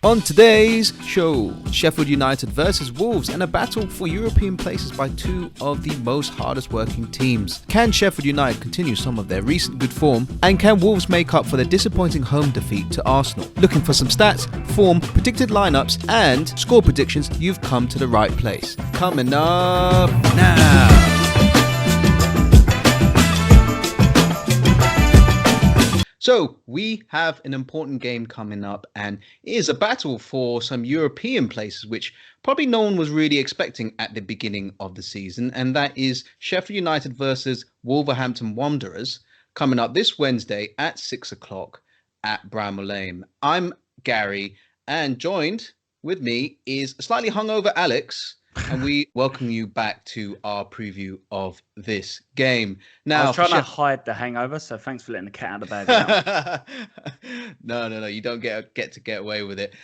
On today's show, Sheffield United versus Wolves and a battle for European places by two of the most hardest working teams. Can Sheffield United continue some of their recent good form? And can Wolves make up for their disappointing home defeat to Arsenal? Looking for some stats, form, predicted lineups and score predictions, you've come to the right place. Coming up now. So, we have an important game coming up, and it is a battle for some European places, which probably no one was really expecting at the beginning of the season, and that is Sheffield United versus Wolverhampton Wanderers, coming up this Wednesday at 6 o'clock at Bramall Lane. I'm Gary, and joined with me is slightly hungover Alex, and we welcome you back to our preview of this game. Now, I was trying to hide the hangover, so thanks for letting the cat out of the bag. No, you don't get to get away with it.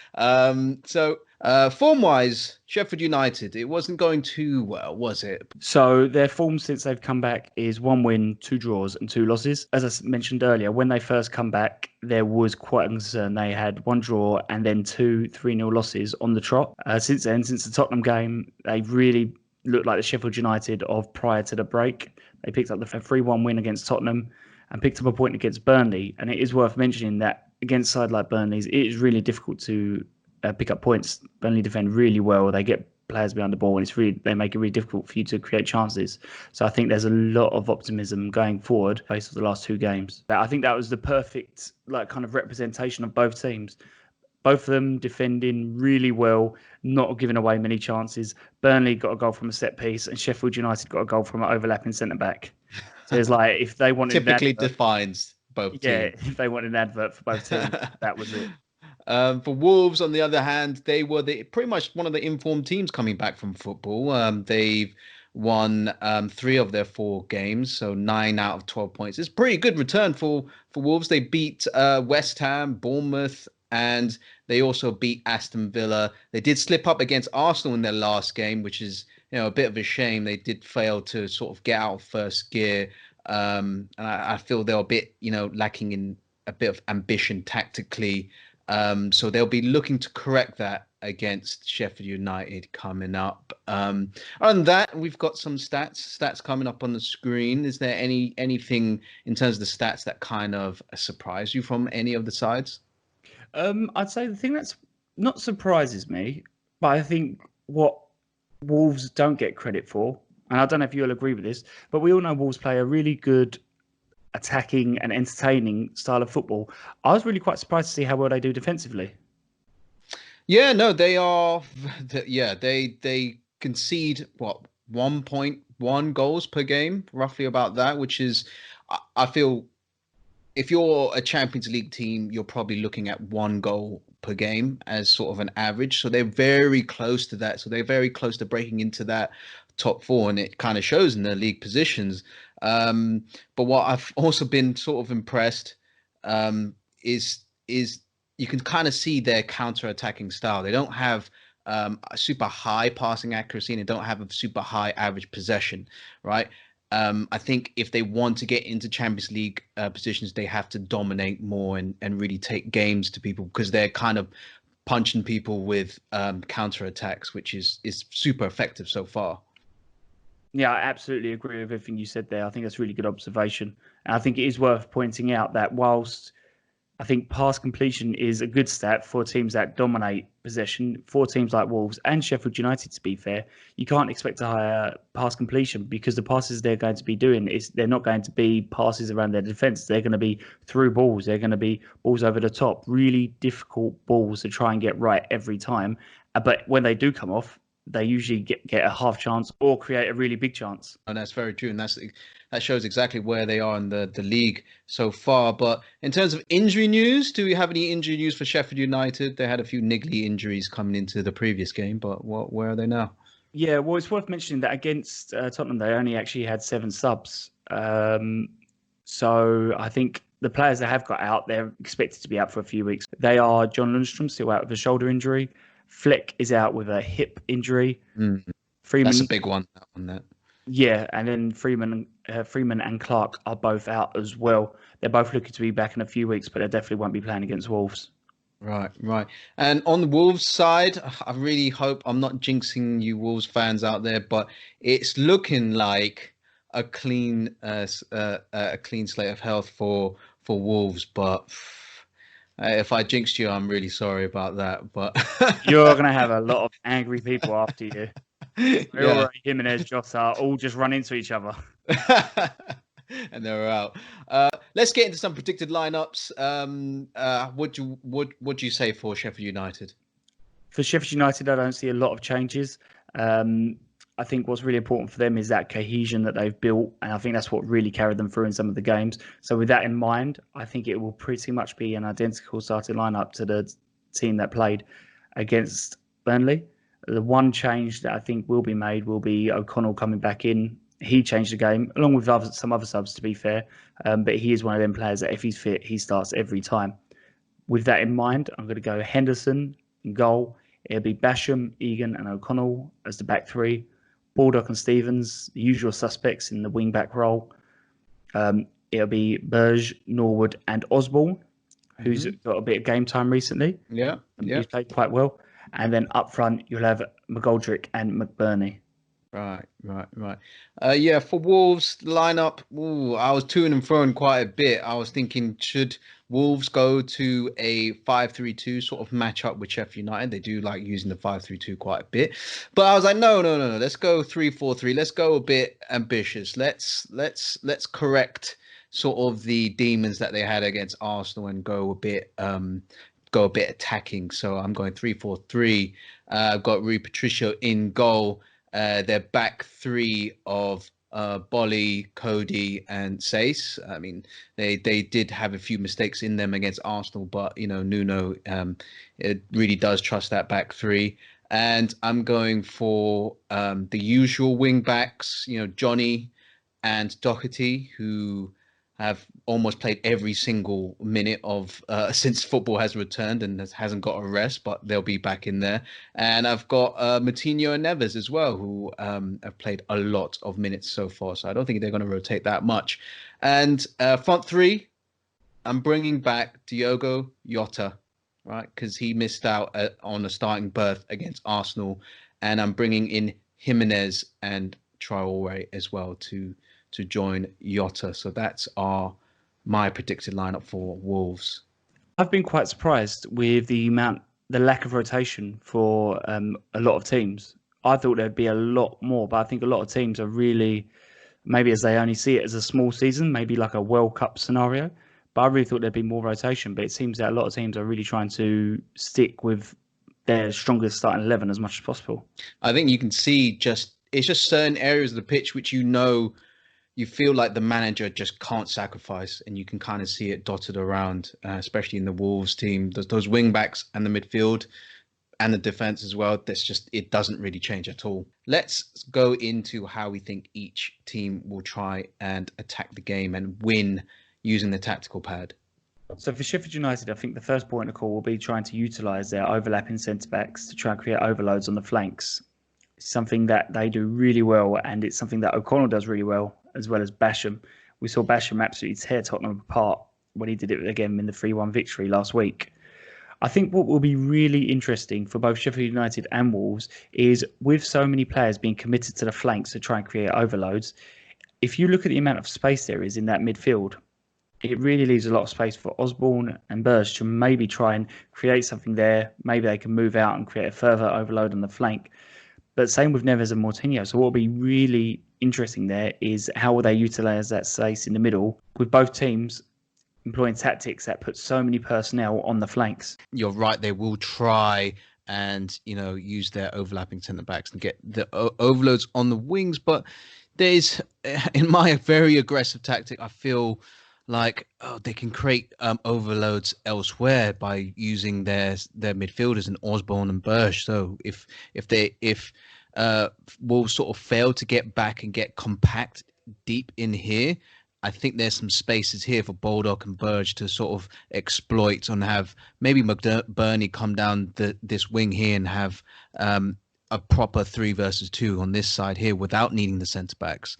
Form-wise, Sheffield United, it wasn't going too well, was it? So their form since they've come back is 1 win, 2 draws and 2 losses. As I mentioned earlier, when they first come back, there was quite a concern. They had 1 draw and then 2 3-0 losses on the trot. Since then, since the Tottenham game, they really looked like the Sheffield United of prior to the break. They picked up the 3-1 win against Tottenham and picked up a point against Burnley. And it is worth mentioning that against a side like Burnley's, it is really difficult to pick up points. Burnley defend really well. They get players behind the ball, and they make it really difficult for you to create chances. So I think there's a lot of optimism going forward based on the last 2 games. I think that was the perfect kind of representation of both teams. Both of them defending really well, not giving away many chances. Burnley got a goal from a set piece, and Sheffield United got a goal from an overlapping centre back. So it's like if they wanted typically defines both teams. Yeah, if they wanted an advert for both teams, that was it. For Wolves, on the other hand, they were pretty much one of the informed teams coming back from football. They've won 3 of their 4 games, so 9 out of 12 points. It's a pretty good return for Wolves. They beat West Ham, Bournemouth, and they also beat Aston Villa. They did slip up against Arsenal in their last game, which is a bit of a shame. They did fail to sort of get out of first gear. And I feel they're a bit, lacking in a bit of ambition tactically. So they'll be looking to correct that against Sheffield United coming up. Other than that, we've got some stats coming up on the screen. Is there anything in terms of the stats that kind of surprised you from any of the sides? I'd say the thing that's not surprises me, but I think what Wolves don't get credit for, and I don't know if you'll agree with this, but we all know Wolves play a really good attacking and entertaining style of football. I was really quite surprised to see how well they do defensively. Yeah, no, they are. Yeah, they concede 1.1 goals per game, roughly about that, which is, I feel, if you're a Champions League team, you're probably looking at 1 goal per game as sort of an average. So they're very close to that. So they're very close to breaking into that top 4, and it kind of shows in their league positions. But what I've also been sort of impressed is you can kind of see their counter-attacking style. They don't have a super high passing accuracy, and they don't have a super high average possession, right? I think if they want to get into Champions League positions, they have to dominate more and really take games to people, because they're kind of punching people with counter-attacks, which is super effective so far. Yeah, I absolutely agree with everything you said there. I think that's a really good observation. And I think it is worth pointing out that whilst I think pass completion is a good stat for teams that dominate possession, for teams like Wolves and Sheffield United, to be fair, you can't expect a higher pass completion, because the passes they're going to be doing, they're not going to be passes around their defence. They're going to be through balls. They're going to be balls over the top, really difficult balls to try and get right every time. But when they do come off, they usually get a half chance or create a really big chance. And that's very true. And that shows exactly where they are in the league so far. But in terms of injury news, do we have any injury news for Sheffield United? They had a few niggly injuries coming into the previous game, but where are they now? Yeah, well, it's worth mentioning that against Tottenham, they only actually had 7 subs. So I think the players they have got out, they're expected to be out for a few weeks. They are John Lundstrom, still out with a shoulder injury. Fleck is out with a hip injury. Freeman, that's a big one. That one. Yeah, and then Freeman and Clark are both out as well. They're both looking to be back in a few weeks, but they definitely won't be playing against Wolves. Right, right. And on the Wolves side, I really hope I'm not jinxing you Wolves fans out there, but it's looking like a clean slate of health for Wolves. But if I jinxed you, I'm really sorry about that. But You're going to have a lot of angry people after you. yeah. Traore, Jimenez, Jota all just run into each other. And they're out. Let's get into some predicted lineups. What do you say for Sheffield United? For Sheffield United, I don't see a lot of changes. Um, I think what's really important for them is that cohesion that they've built, and I think that's what really carried them through in some of the games. So, with that in mind, I think it will pretty much be an identical starting lineup to the team that played against Burnley. The one change that I think will be made will be O'Connell coming back in. He changed the game along with some other subs, to be fair. But he is one of them players that if he's fit, he starts every time. With that in mind, I'm going to go Henderson in goal. It'll be Basham, Egan, and O'Connell as the back three. Baldock and Stevens, the usual suspects in the wing back role. It'll be Burge, Norwood, and Osborne, who's got a bit of game time recently. Yeah, yeah. He's played quite well. And then up front, you'll have McGoldrick and McBurney. Right, right, right. Yeah, for Wolves lineup, I was to and froing quite a bit. I was thinking, should Wolves go to a 5-3-2 sort of matchup with Sheffield United? They do like using the 5-3-2 quite a bit. But I was like, no, no, no, no. Let's go 3-4-3. Let's go a bit ambitious. Let's correct sort of the demons that they had against Arsenal and go a bit attacking. So I'm going 3-4-3. I've got Rui Patricio in goal. Their back three of Bolly, Cody, and Sace. I mean, they did have a few mistakes in them against Arsenal, but Nuno it really does trust that back three. And I'm going for the usual wing backs, Johnny and Doherty, who have almost played every single minute of since football has returned and hasn't got a rest, but they'll be back in there. And I've got Moutinho and Neves as well, who have played a lot of minutes so far. So I don't think they're going to rotate that much. And front three, I'm bringing back Diogo Jota, right? Because he missed out on a starting berth against Arsenal. And I'm bringing in Jimenez and Traore as well to join Jota. So that's my predicted lineup for Wolves. I've been quite surprised with the lack of rotation for a lot of teams. I thought there'd be a lot more, but I think a lot of teams are really, maybe as they only see it as a small season, maybe like a World Cup scenario. But I really thought there'd be more rotation. But it seems that a lot of teams are really trying to stick with their strongest starting 11 as much as possible. I think you can see it's just certain areas of the pitch which you feel like the manager just can't sacrifice, and you can kind of see it dotted around, especially in the Wolves team. Those wing backs and the midfield and the defense as well. It doesn't really change at all. Let's go into how we think each team will try and attack the game and win using the tactical pad. So for Sheffield United, I think the first point of call will be trying to utilise their overlapping centre backs to try and create overloads on the flanks. It's something that they do really well, and it's something that O'Connell does really well as Basham. We saw Basham absolutely tear Tottenham apart when he did it again in the 3-1 victory last week. I think what will be really interesting for both Sheffield United and Wolves is with so many players being committed to the flanks to try and create overloads, if you look at the amount of space there is in that midfield, it really leaves a lot of space for Osborne and Burge to maybe try and create something there. Maybe they can move out and create a further overload on the flank. But same with Neves and Moutinho. So what will be really interesting there is how will they utilise that space in the middle with both teams employing tactics that put so many personnel on the flanks. You're right. They will try and, use their overlapping centre backs and get the overloads on the wings. But there's, in my very aggressive tactic, I feel like they can create overloads elsewhere by using their midfielders in Osborne and Burge. So if Wolves sort of fail to get back and get compact deep in here, I think there's some spaces here for Baldock and Burge to sort of exploit and have maybe McBurney come down this wing here and have a proper 3 versus 2 on this side here without needing the centre backs.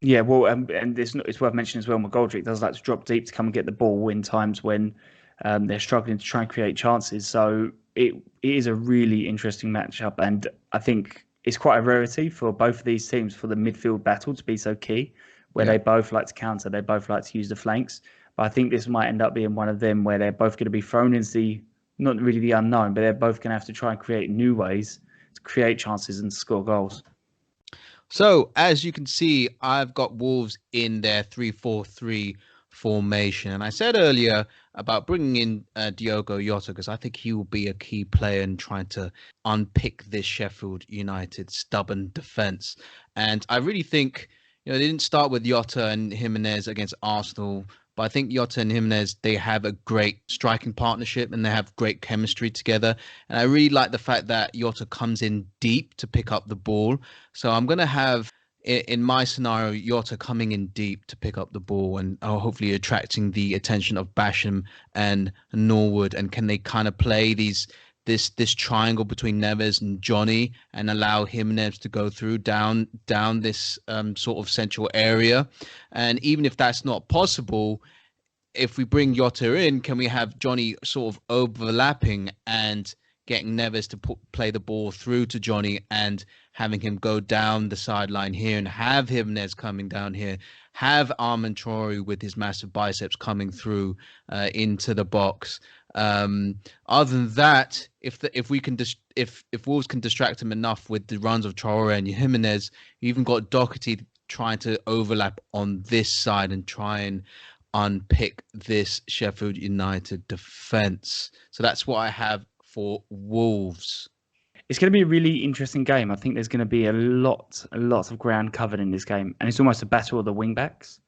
Yeah, well, and it's worth mentioning as well, McGoldrick does like to drop deep to come and get the ball in times when They're struggling to try and create chances. So it is a really interesting matchup. And I think it's quite a rarity for both of these teams for the midfield battle to be so key, where Yeah. they both like to counter, they both like to use the flanks. But I think this might end up being one of them where they're both going to be thrown into not really the unknown, but they're both going to have to try and create new ways to create chances and score goals. So, as you can see, I've got Wolves in their 3-4-3 formation. And I said earlier about bringing in Diogo Jota because I think he will be a key player in trying to unpick this Sheffield United stubborn defence. And I really think, they didn't start with Jota and Jimenez against Arsenal. But I think Jota and Jimenez, they have a great striking partnership and they have great chemistry together. And I really like the fact that Jota comes in deep to pick up the ball. So I'm going to have, in my scenario, Jota coming in deep to pick up the ball and hopefully attracting the attention of Basham and Norwood. And can they kind of play this triangle between Neves and Johnny and allow Jimenez to go through down this sort of central area? And even if that's not possible, if we bring Jota in, can we have Johnny sort of overlapping and getting Neves to play the ball through to Johnny and having him go down the sideline here and have Jimenez coming down here, have Armand Traore with his massive biceps coming through into the box. Other than that, if Wolves can distract him enough with the runs of Traore and Jimenez, you even got Doherty trying to overlap on this side and try and unpick this Sheffield United defence. So that's what I have for Wolves. It's going to be a really interesting game. I think there's going to be a lot of ground covered in this game, and it's almost a battle of the wing backs.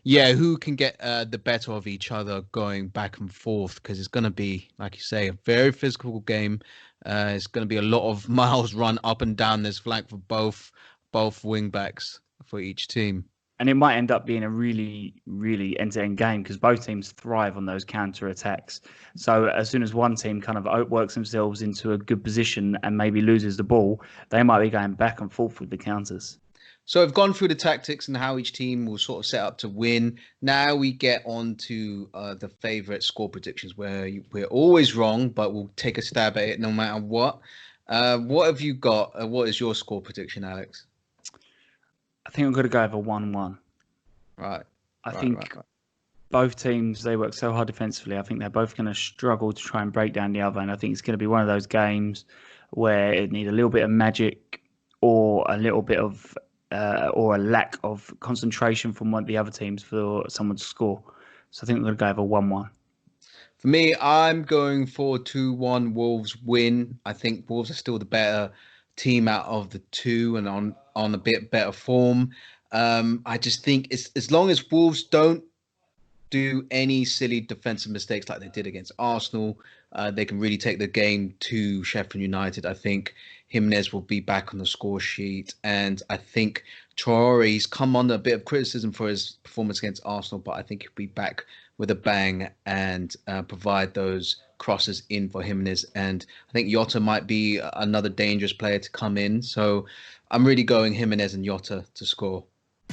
Yeah, who can get the better of each other going back and forth, because it's going to be, like you say, a very physical game. It's going to be a lot of miles run up and down this flank for both wing backs for each team. And it might end up being a really, really end-to-end game because both teams thrive on those counter-attacks. So as soon as one team kind of works themselves into a good position and maybe loses the ball, they might be going back and forth with the counters. So I've gone through the tactics and how each team will sort of set up to win. Now we get on to the favourite score predictions where we're always wrong, but we'll take a stab at it no matter what. What have you got? What is your score prediction, Alex? I think I'm going to go over 1-1. Right. I think both teams, they work so hard defensively. I think they're both going to struggle to try and break down the other. And I think it's going to be one of those games where it needs a little bit of magic or a little bit of or a lack of concentration from one of the other teams for someone to score. So I think I'm going to go over 1-1. For me, I'm going for 2-1 Wolves win. I think Wolves are still the better team out of the two and on a bit better form. I just think as long as Wolves don't do any silly defensive mistakes like they did against Arsenal, they can really take the game to Sheffield United. I think Jimenez will be back on the score sheet, and I think Traore's come under a bit of criticism for his performance against Arsenal, but I think he'll be back with a bang and provide those crosses in for Jimenez. And I think Jota might be another dangerous player to come in. So I'm really going Jimenez and Jota to score.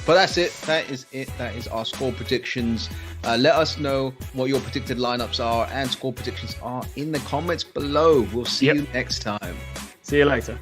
But that's it. That is it. That is our score predictions. Let us know what your predicted lineups are and score predictions are in the comments below. We'll see you next time. See you later.